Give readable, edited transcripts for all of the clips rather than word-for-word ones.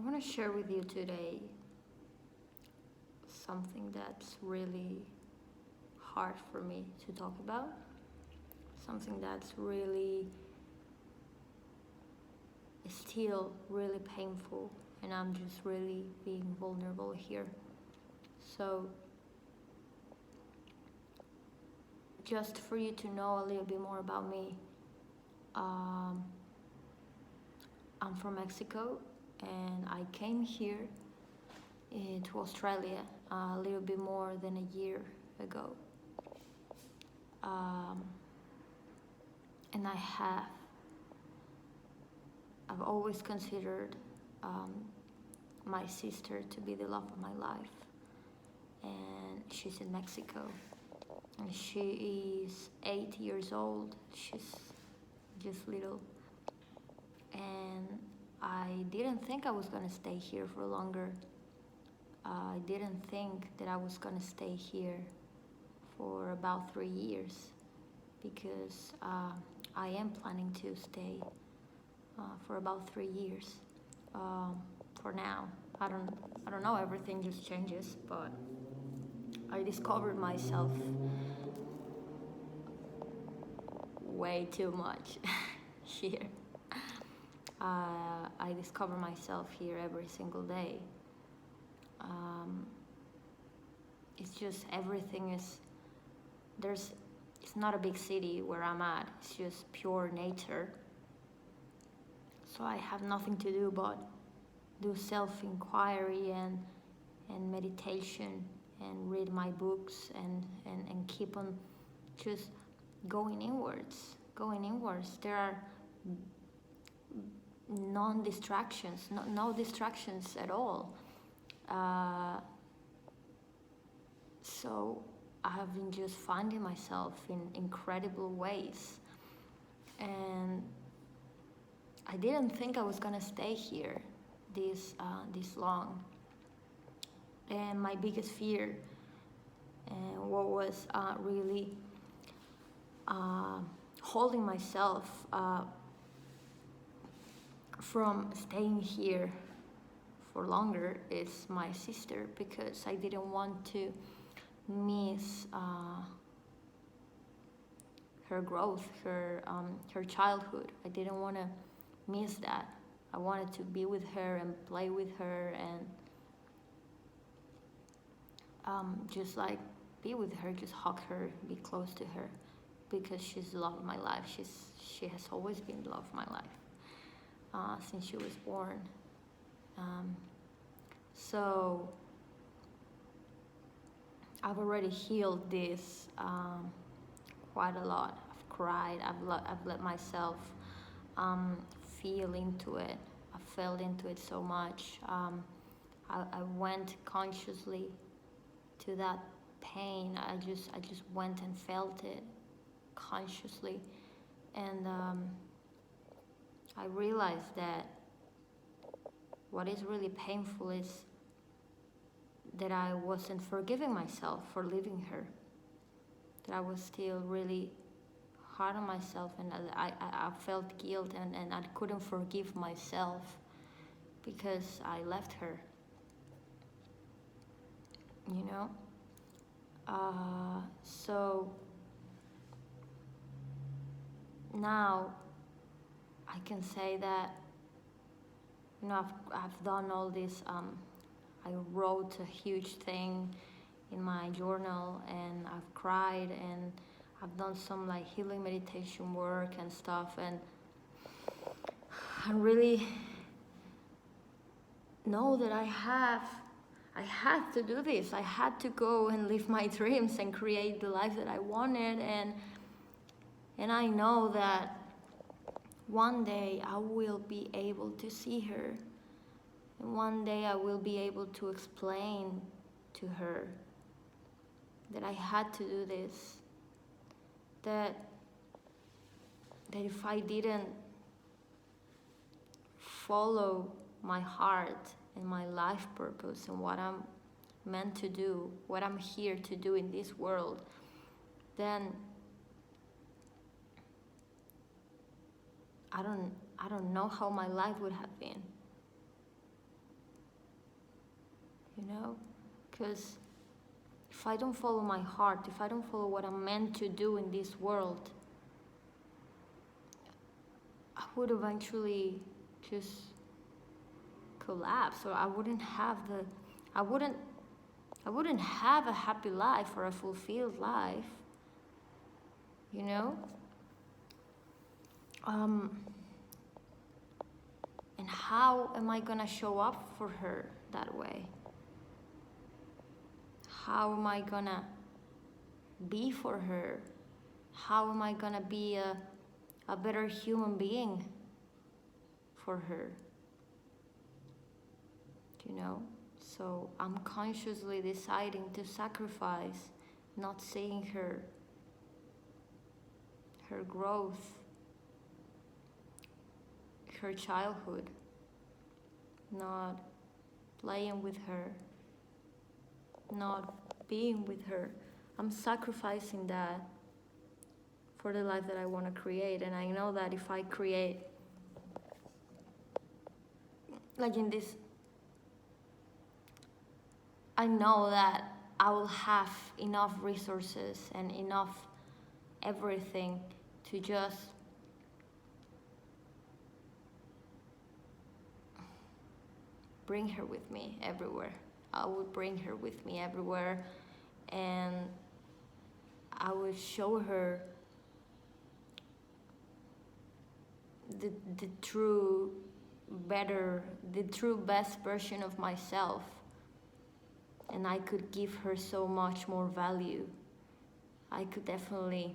I want to share with you today something that's really hard for me to talk about, something that's really still really painful, and I'm just really being vulnerable here. So, just for you to know a little bit more about me, um, I'm from Mexico and I came here to Australia a little bit more than a year ago. Um, and I've always considered um, my sister to be the love of my life. And she's in Mexico. And she is 8 years old. She's just little. And I didn't think I was going to stay here for longer. I didn't think that I was going to stay here for about 3 years because I am planning to stay for about 3 years. For now, I don't know. Everything just changes, but I discovered myself way too much here. I discover myself here every single day. It's just everything is there's. It's not a big city where I'm at. It's just pure nature. So I have nothing to do but do self-inquiry and meditation and read my books and keep on just going inwards. There are non-distractions, no distractions at all. So I have been just finding myself in incredible ways. And I didn't think I was gonna stay here this long. And my biggest fear, and what was really holding myself from staying here for longer, is my sister, because I didn't want to miss her growth, her childhood. I didn't want to miss that. I wanted to be with her and play with her and just like be with her, just hug her, be close to her, because she's the love of my life. She has always been the love of my life since she was born. So I've already healed this quite a lot. I've cried. I've let myself feel into it. I fell into it so much. I went consciously to that pain. I just went and felt it consciously, and I realized that what is really painful is that I wasn't forgiving myself for leaving her. That I was still really hard on myself, and I felt guilt, and I couldn't forgive myself because I left her. You know? So now I can say that, you know, I've done all this. I wrote a huge thing in my journal, and I've cried, and I've done some like healing meditation work and stuff, and I really know that I had to do this. I had to go and live my dreams and create the life that I wanted, and I know that one day I will be able to see her, and one day I will be able to explain to her that I had to do this, that if I didn't follow my heart and my life purpose and what I'm meant to do, what I'm here to do in this world, then I don't know how my life would have been. you know? Because if I don't follow my heart, if I don't follow what I'm meant to do in this world, I would eventually just collapse, or I wouldn't have I wouldn't I wouldn't have a happy life or a fulfilled life, you know? And how am I gonna show up for her that way? How am I gonna be for her? How am I gonna be a better human being for her? You know? So I'm consciously deciding to sacrifice, not seeing her growth, her childhood, not playing with her, not being with her. I'm sacrificing that for the life that I want to create. And I know that if I create, like in this, I know that I will have enough resources and enough everything to just bring her with me everywhere. I would bring her with me everywhere, and I would show her the true best version of myself, and I could give her so much more value. I could definitely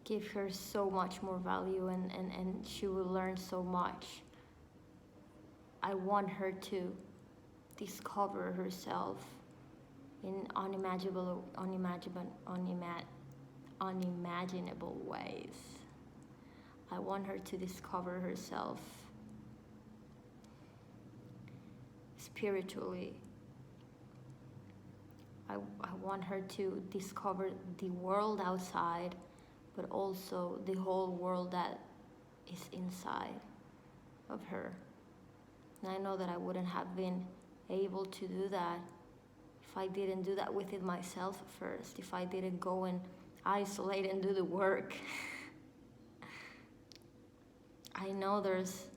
give her so much more value, and she will learn so much. I want her to discover herself in unimaginable ways. I want her to discover herself spiritually. I want her to discover the world outside, but also the whole world that is inside of her. And I know that I wouldn't have been able to do that if I didn't do that within myself first, if I didn't go and isolate and do the work. I know there's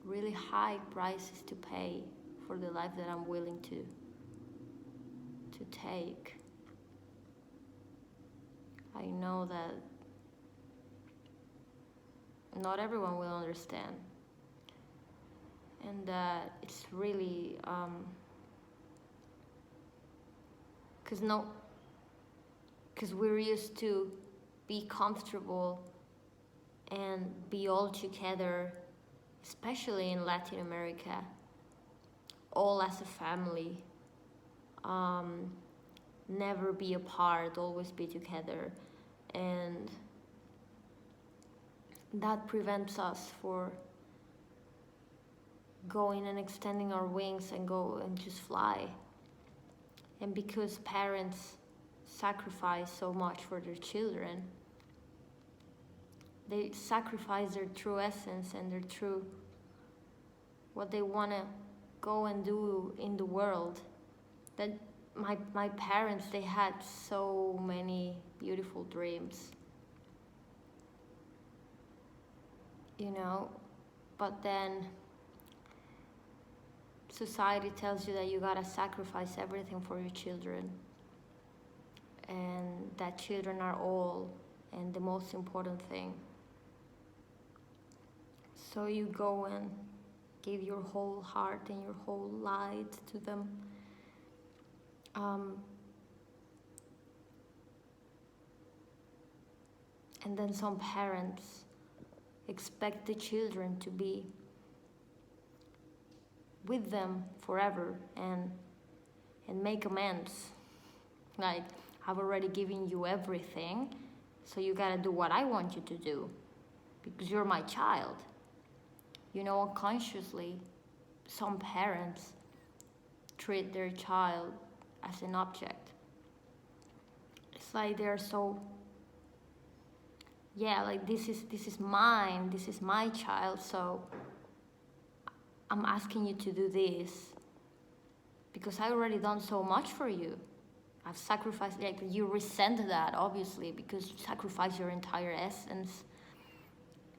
really high prices to pay for the life that I'm willing to take. I know that not everyone will understand, and that it's really because we're used to be comfortable and be all together, especially in Latin America, all as a family, never be apart, always be together, and that prevents us for going and extending our wings and go and just fly. And because parents sacrifice so much for their children, they sacrifice their true essence and their true what they want to go and do in the world. That my parents, they had so many beautiful dreams, you know, but then society tells you that you gotta sacrifice everything for your children, and that children are all and the most important thing. So you go and give your whole heart and your whole light to them. And then some parents expect the children to be with them forever and make amends. Like, I've already given you everything, so you gotta do what I want you to do because you're my child. You know, unconsciously, some parents treat their child as an object. It's like they're so, yeah, like this is mine, this is my child, so I'm asking you to do this because I already done so much for you. I've sacrificed, like you resent that obviously because you sacrifice your entire essence.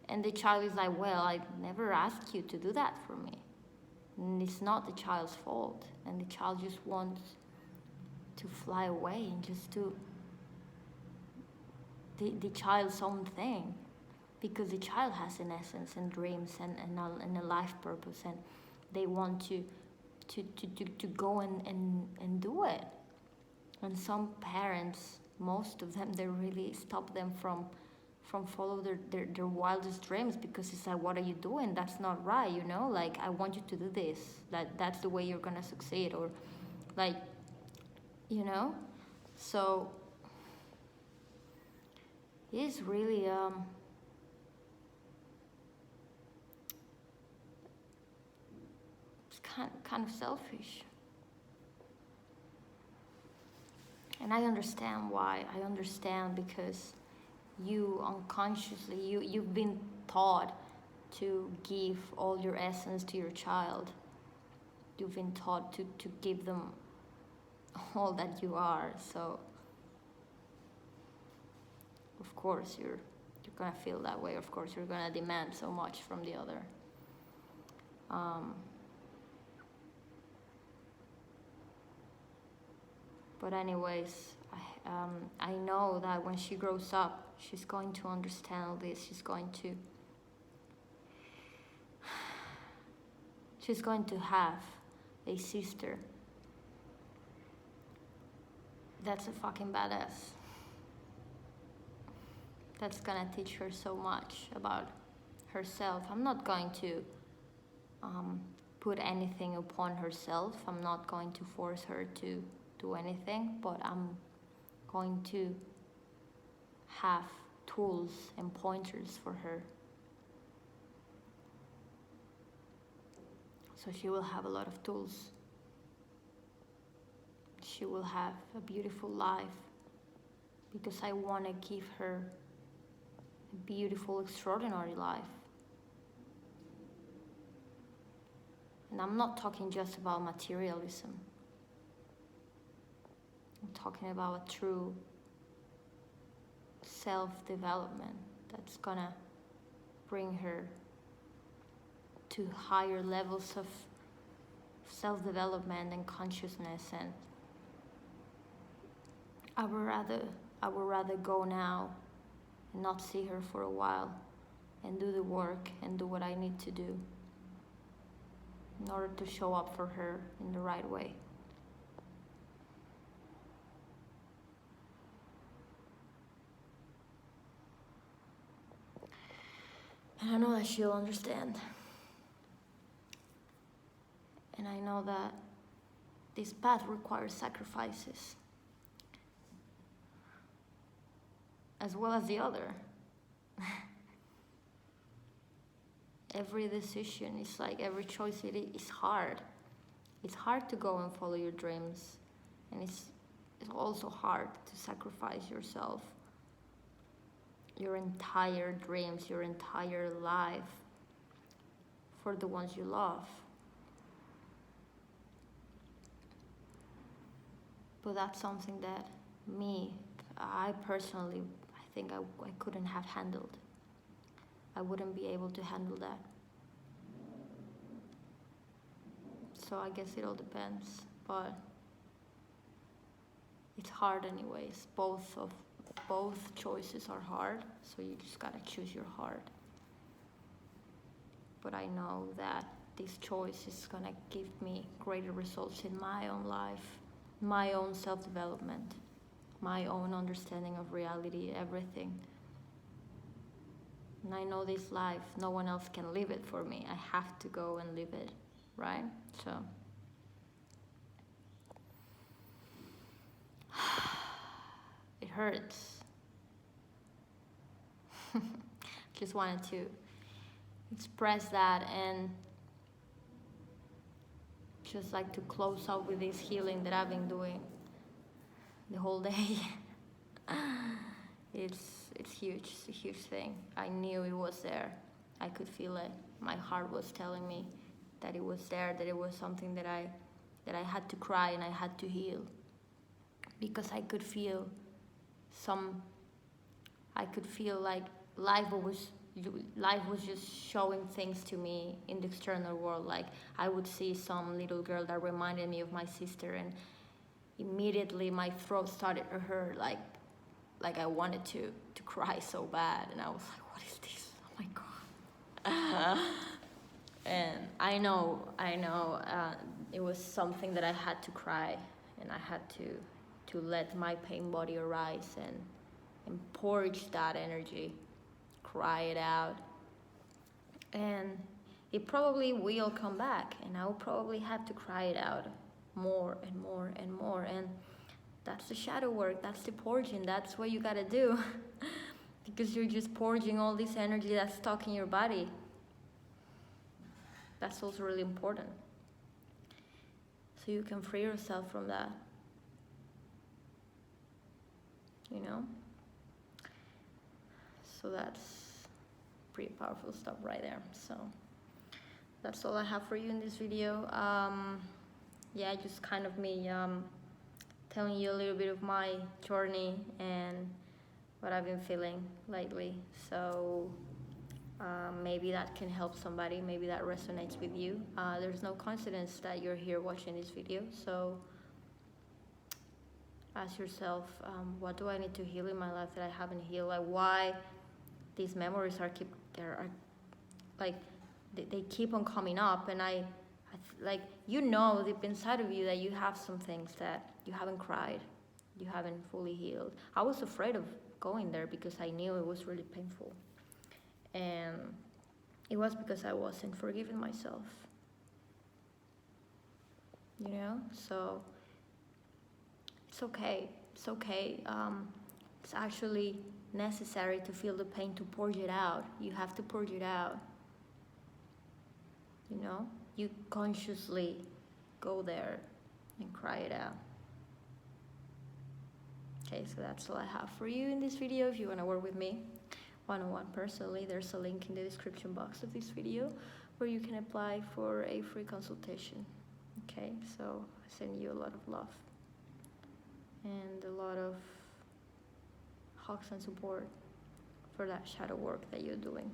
And the child is like, well, I never asked you to do that for me. And it's not the child's fault. And the child just wants to fly away and just do the child's own thing. Because the child has an essence and dreams and a life purpose, and they want to go and do it. And some parents, most of them, they really stop them from follow their wildest dreams because it's like, what are you doing? That's not right, you know? Like, I want you to do this. That's the way you're gonna succeed, or like, you know? So it's really it's kind of selfish. And I understand why. I understand because you unconsciously, you've been taught to give all your essence to your child. You've been taught to give them all that you are. So of course you're gonna feel that way. Of course you're gonna demand so much from the other. But anyways, I know that when she grows up, she's going to understand all this. She's going to have a sister that's a fucking badass. That's gonna teach her so much about herself. I'm not going to put anything upon herself. I'm not going to force her to do anything, but I'm going to have tools and pointers for her. So she will have a lot of tools. She will have a beautiful life because I want to give her a beautiful, extraordinary life. And I'm not talking just about materialism. I'm talking about a true self-development that's gonna bring her to higher levels of self-development and consciousness. And I would rather go now and not see her for a while and do the work and do what I need to do in order to show up for her in the right way. And I know that she'll understand. And I know that this path requires sacrifices, as well as the other. Every decision is like, every choice, it is hard. It's hard to go and follow your dreams. And it's also hard to sacrifice yourself, your entire dreams, your entire life, for the ones you love. But that's something that I personally, I think I couldn't have handled. I wouldn't be able to handle that. So I guess it all depends, but it's hard anyways. Both choices are hard, so you just gotta choose your heart. But I know that this choice is gonna give me greater results in my own life, my own self-development, my own understanding of reality, everything. And I know this life, no one else can live it for me. I have to go and live it, right? So it hurts. Just wanted to express that and just like to close out with this healing that I've been doing the whole day. It's huge. It's a huge thing. I knew it was there. I could feel it. My heart was telling me that it was there, that it was something that I had to cry and I had to heal, because I could feel like life was just showing things to me in the external world. Like I would see some little girl that reminded me of my sister, and immediately my throat started to hurt, like I wanted to cry so bad, and I was like, what is this? Oh my god. And I know, it was something that I had to cry, and I had to let my pain body arise and purge that energy, cry it out, and it probably will come back, and I'll probably have to cry it out more and more and more. And that's the shadow work, that's the purging, that's what you gotta do. Because you're just purging all this energy that's stuck in your body. That's also really important, so you can free yourself from that, you know. So that's pretty powerful stuff right there. So that's all I have for you in this video. Yeah, just kind of me telling you a little bit of my journey and what I've been feeling lately. So maybe that can help somebody, maybe that resonates with you. There's no coincidence that you're here watching this video, so ask yourself, what do I need to heal in my life that I haven't healed? Like, why these memories are like they keep on coming up, and I like, you know, deep inside of you that you have some things that you haven't cried, you haven't fully healed. I was afraid of going there because I knew it was really painful, and it was because I wasn't forgiving myself, you know. So it's okay, it's okay. It's actually necessary to feel the pain, to purge it out. You have to purge it out, you know. You consciously go there and cry it out. Okay, so that's all I have for you in this video. If you want to work with me one-on-one personally, there's a link in the description box of this video where you can apply for a free consultation. Okay, so I send you a lot of love and a lot of hugs and support for that shadow work that you're doing.